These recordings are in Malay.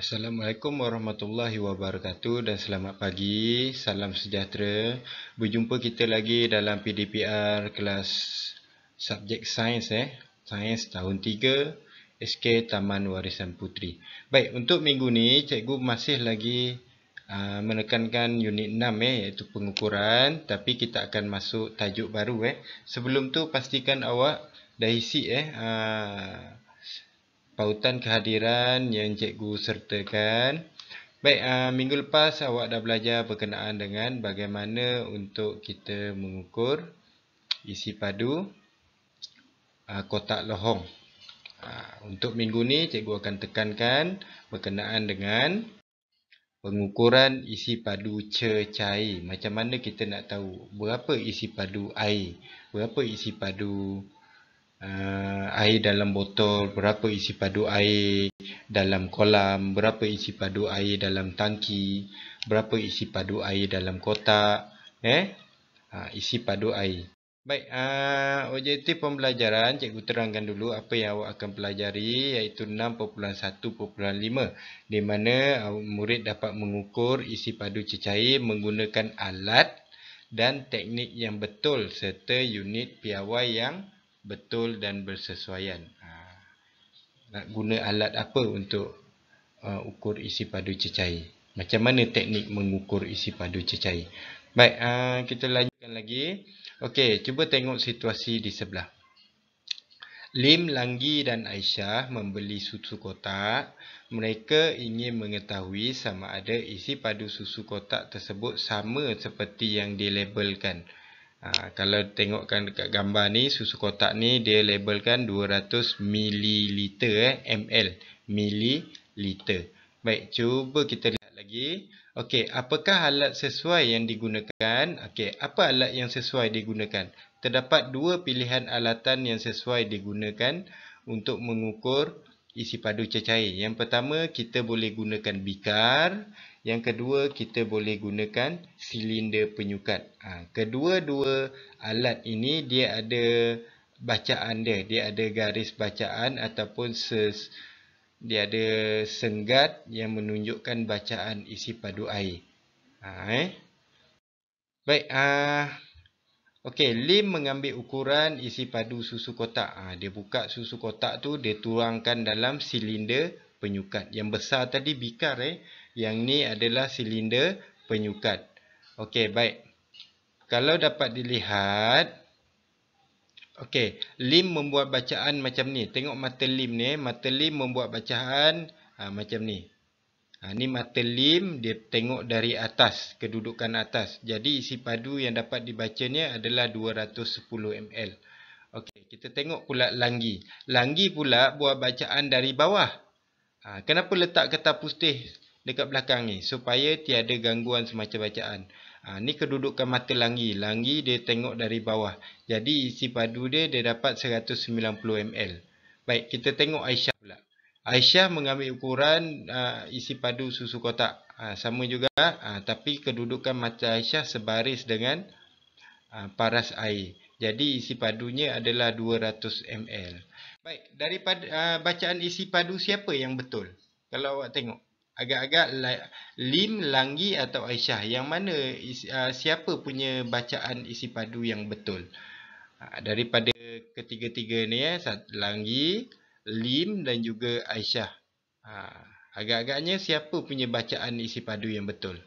Assalamualaikum warahmatullahi wabarakatuh dan selamat pagi, salam sejahtera. Berjumpa kita lagi dalam PDPR kelas subjek sains Sains tahun 3 SK Taman Warisan Puteri. Baik, untuk minggu ni cikgu masih lagi menekankan unit 6 iaitu pengukuran, tapi kita akan masuk tajuk baru Sebelum tu pastikan awak dah isi pautan kehadiran yang cikgu sertakan. Baik, minggu lepas awak dah belajar berkenaan dengan bagaimana untuk kita mengukur isi padu kotak lohong. Untuk minggu ni cikgu akan tekankan berkenaan dengan pengukuran isi padu cecair. Macam mana kita nak tahu berapa isi padu air, berapa isi padu air dalam botol, berapa isi padu air dalam kolam, berapa isi padu air dalam tangki, berapa isi padu air dalam kotak, isi padu air. Baik, objektif pembelajaran cikgu terangkan dulu apa yang awak akan pelajari, iaitu 6.1.5, di mana murid dapat mengukur isi padu cecair menggunakan alat dan teknik yang betul serta unit piawai yang betul dan bersesuaian. Nak guna alat apa untuk ukur isi padu cecair? Macam mana teknik mengukur isi padu cecair? Baik, kita lanjutkan lagi. Okey, cuba tengok situasi di sebelah. Lim, Langgi dan Aisyah membeli susu kotak. Mereka ingin mengetahui sama ada isi padu susu kotak tersebut sama seperti yang dilabelkan. Kalau tengokkan dekat gambar ni, susu kotak ni dia labelkan 200 ml, ml, mililiter. Baik, cuba kita lihat lagi. Okey, apakah alat sesuai yang digunakan? Okey, apa alat yang sesuai digunakan? Terdapat dua pilihan alatan yang sesuai digunakan untuk mengukur isi padu cecair. Yang pertama, kita boleh gunakan bikar. Yang kedua, kita boleh gunakan silinder penyukat. Kedua-dua alat ini dia ada bacaan dia. Dia ada garis bacaan ataupun dia ada senggat yang menunjukkan bacaan isi padu air. Baik, okey, Lim mengambil ukuran isi padu susu kotak. Dia buka susu kotak tu, dia tuangkan dalam silinder penyukat. Yang besar tadi bikar Yang ni adalah silinder penyukat. Okey, baik. Kalau dapat dilihat, okey, Lim membuat bacaan macam ni. Tengok mata Lim ni, mata Lim membuat bacaan macam ni. Ni mata Lim, dia tengok dari atas, kedudukan atas. Jadi isi padu yang dapat dibacanya adalah 210 ml. Okey, kita tengok pula Langgi. Langgi pula buat bacaan dari bawah. Kenapa letak kertas putih dekat belakang ni? Supaya tiada gangguan semacam bacaan. Ni kedudukan mata Langgi. Langgi dia tengok dari bawah. Jadi isi padu dia dapat 190 ml. Baik, kita tengok Aisyah pula. Aisyah mengambil ukuran isi padu susu kotak. Sama juga, tapi kedudukan mata Aisyah sebaris dengan paras air. Jadi isi padunya adalah 200 ml. Baik, daripada bacaan isi padu siapa yang betul? Kalau awak tengok, agak-agak Lim, Langgi atau Aisyah, yang mana siapa punya bacaan isi padu yang betul? Daripada ketiga-tiga ni Langgi, Lim dan juga Aisyah. Agak-agaknya siapa punya bacaan isi padu yang betul?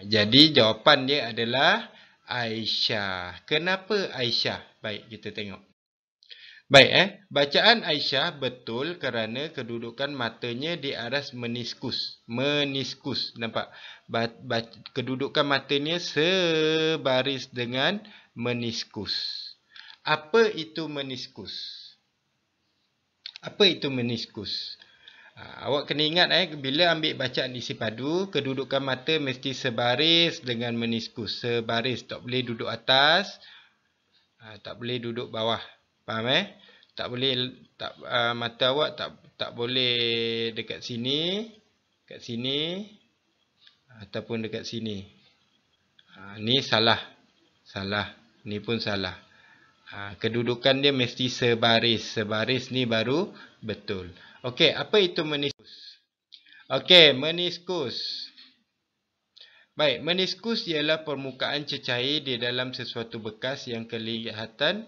Jadi jawapan dia adalah Aisyah. Kenapa Aisyah? Baik, kita tengok. Baik, bacaan Aisyah betul kerana kedudukan matanya di atas meniskus. Meniskus, nampak? Kedudukan matanya sebaris dengan meniskus. Apa itu meniskus? Apa itu meniskus? Awak kena ingat bila ambil bacaan isi padu, kedudukan mata mesti sebaris dengan meniskus. Sebaris, tak boleh duduk atas, tak boleh duduk bawah. Faham Tak boleh, mata awak tak boleh dekat sini, ataupun dekat sini. Ni salah. Ni pun salah. Kedudukan dia mesti sebaris. Sebaris ni baru betul. Okey, apa itu meniskus? Okey, meniskus. Baik, meniskus ialah permukaan cecair di dalam sesuatu bekas yang kelihatan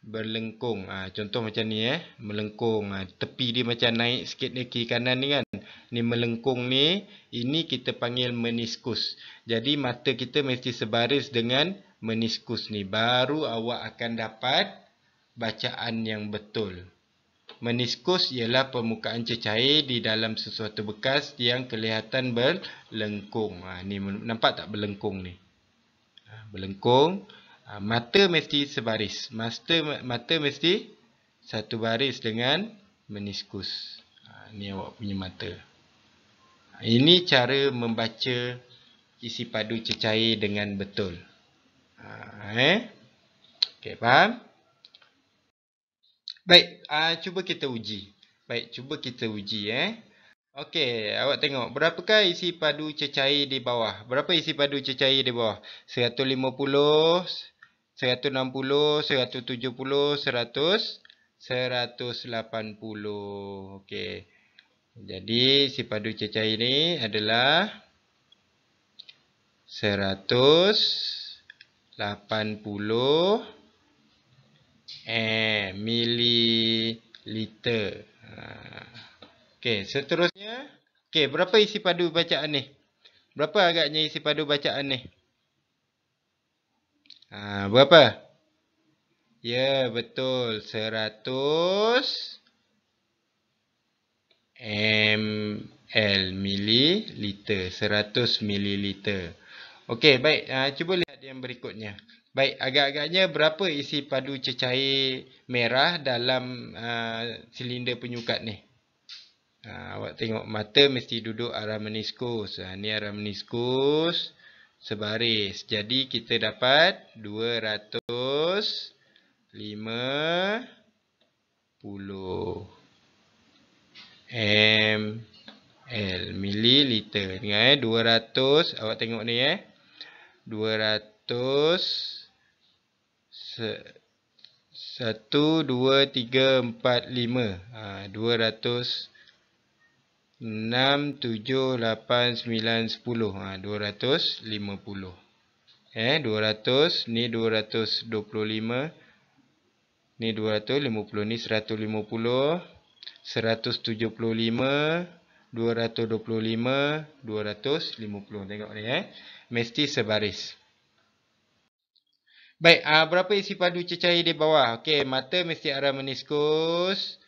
berlengkung. Contoh macam ni melengkung. Tepi dia macam naik sikit ni kiri kanan ni kan. Ni melengkung ni, ini kita panggil meniskus. Jadi mata kita mesti sebaris dengan meniskus ni. Baru awak akan dapat bacaan yang betul. Meniskus ialah permukaan cecair di dalam sesuatu bekas yang kelihatan berlengkung. Ni nampak tak berlengkung ni? Berlengkung. Mata mesti sebaris. Mata mesti satu baris dengan meniskus. Ni awak punya mata. Ini cara membaca isi padu cecair dengan betul. Okey, faham? Baik, cuba kita uji. Okey, awak tengok. Berapakah isi padu cecair di bawah? Berapa isi padu cecair di bawah? 150, 160, 170, 100, 180. Okey. Jadi, isi padu cecair ni adalah 180 mililiter. Okey, seterusnya. Okey, berapa isi padu bacaan ni? Berapa agaknya isi padu bacaan ni? Berapa? Ya, betul. 100 ml, mililiter. 100 mililiter. Okey, baik. Cuba lihat yang berikutnya. Baik, agak-agaknya berapa isi padu cecair merah dalam silinder penyukat ni? Awak tengok mata mesti duduk arah meniskus. Ni arah meniskus. Sebaris. Jadi kita dapat 250 ml, mililiter. Ingat 200. Awak tengok ni 200 1, 2, 3, 4, 5. 200 6, 7, 8, 9, 10. 250. 200. Ni 225. Ni 250. Ni 150. 175. 225. 250. Tengok ni mesti sebaris. Baik, berapa isi padu cecair di bawah? Okey, mata mesti arah meniskus.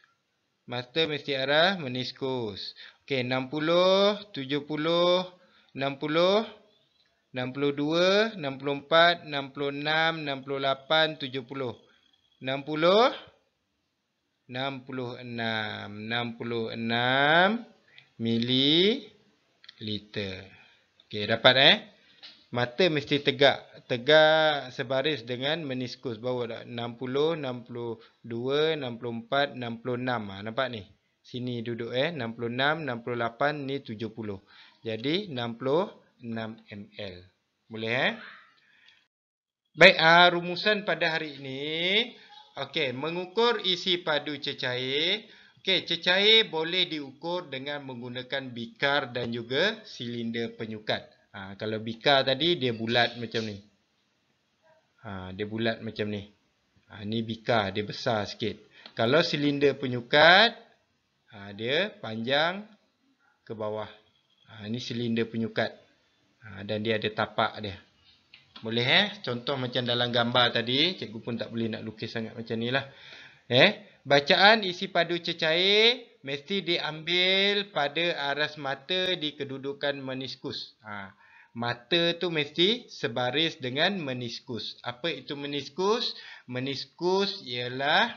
Okey, 60, 70, 60, 62, 64, 66, 68, 70. 60, 66 mililiter. Okey, dapat mata mesti tegak sebaris dengan meniskus. Baru dah 60, 62, 64, 66. Nampak ni? Sini duduk 66, 68, ni 70. Jadi 66 ml. Boleh Baik, rumusan pada hari ini. Okey, mengukur isi padu cecair. Okey, cecair boleh diukur dengan menggunakan bikar dan juga silinder penyukat. Kalau bikar tadi dia bulat macam ni. Ni bikar, dia besar sikit. Kalau silinder penyukat, dia panjang ke bawah. Ni silinder penyukat. Dan dia ada tapak dia. Boleh Contoh macam dalam gambar tadi. Cikgu pun tak boleh nak lukis sangat macam ni lah. Bacaan isi padu cecair mesti diambil pada aras mata di kedudukan meniskus. Mata tu mesti sebaris dengan meniskus. Apa itu meniskus? Meniskus ialah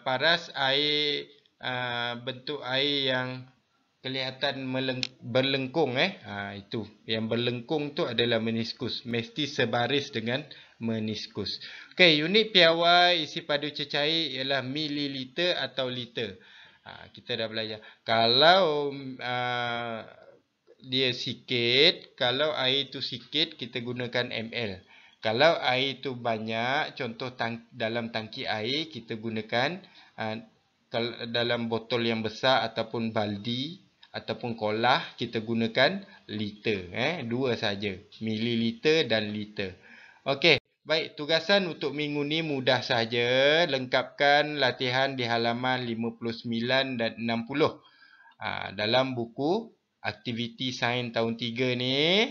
paras air, bentuk air yang kelihatan berlengkung. Itu. Yang berlengkung tu adalah meniskus. Mesti sebaris dengan meniskus. Okey, unit piawai isi padu cecair ialah mililiter atau liter. Kita dah belajar. Kalau dia sikit, kalau air tu sikit, kita gunakan ml. Kalau air tu banyak, contoh dalam tangki air, kita gunakan kalau dalam botol yang besar ataupun baldi ataupun kolah, kita gunakan liter. Dua saja, mililiter dan liter. Okey, baik, tugasan untuk minggu ni mudah saja. Lengkapkan latihan di halaman 59 dan 60. Dalam buku aktiviti sains tahun 3 ni.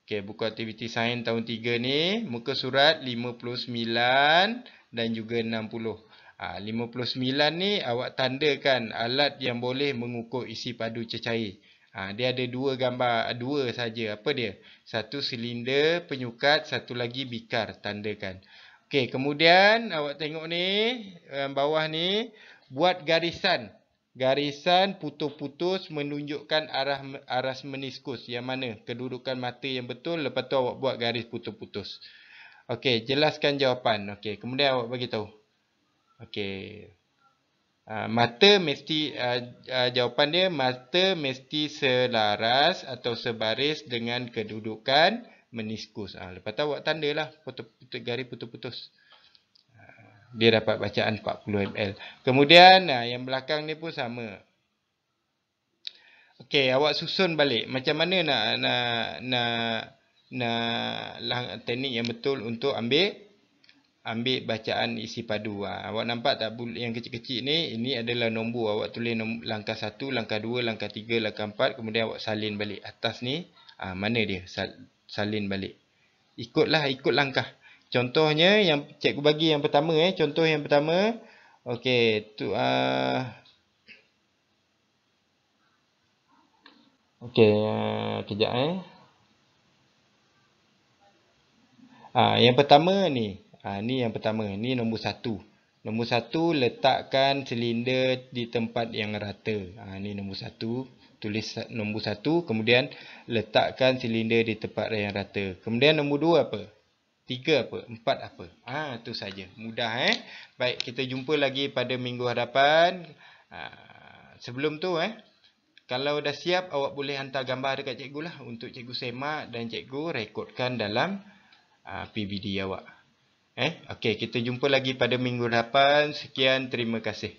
Okey, buku aktiviti sains tahun 3 ni, muka surat 59 dan juga 60. 59 ni awak tandakan alat yang boleh mengukur isi padu cecair. Dia ada dua gambar, dua saja. Apa dia? Satu silinder penyukat, satu lagi bikar, tandakan. Okey, kemudian awak tengok ni, bawah ni, buat garisan. Garisan putus-putus menunjukkan aras meniskus. Yang mana? Kedudukan mata yang betul. Lepas tu awak buat garis putus-putus. Okey, jelaskan jawapan. Okey, kemudian awak bagi tahu. Okey. Mata mesti, jawapan dia, mata mesti selaras atau sebaris dengan kedudukan meniskus. Lepas tu awak tandalah garis putus-putus. Dia dapat bacaan 40 ml. Kemudian yang belakang ni pun sama. Okey, awak susun balik macam mana nak teknik yang betul untuk ambil bacaan isi padu. Awak nampak tak yang kecil-kecil ni? Ini adalah nombor. Awak tulis langkah 1, langkah 2, langkah 3, langkah 4. Kemudian awak salin balik. Atas ni, mana dia? Salin balik. Ikut langkah. Contohnya yang cikgu bagi yang pertama. Contoh yang pertama. Okey. Okey. Kejap. Yang pertama ni. Ni yang pertama. Ni nombor 1. Nombor 1, letakkan silinder di tempat yang rata. Ni nombor 1. Tulis nombor 1. Kemudian letakkan silinder di tempat yang rata. Kemudian nombor 2 apa? 3 apa? 4 apa? Tu saja. Mudah Baik, kita jumpa lagi pada minggu hadapan. Sebelum tu kalau dah siap, awak boleh hantar gambar dekat cikgu lah untuk cikgu semak dan cikgu rekodkan dalam PVD awak. Okey, kita jumpa lagi pada minggu hadapan. Sekian, terima kasih.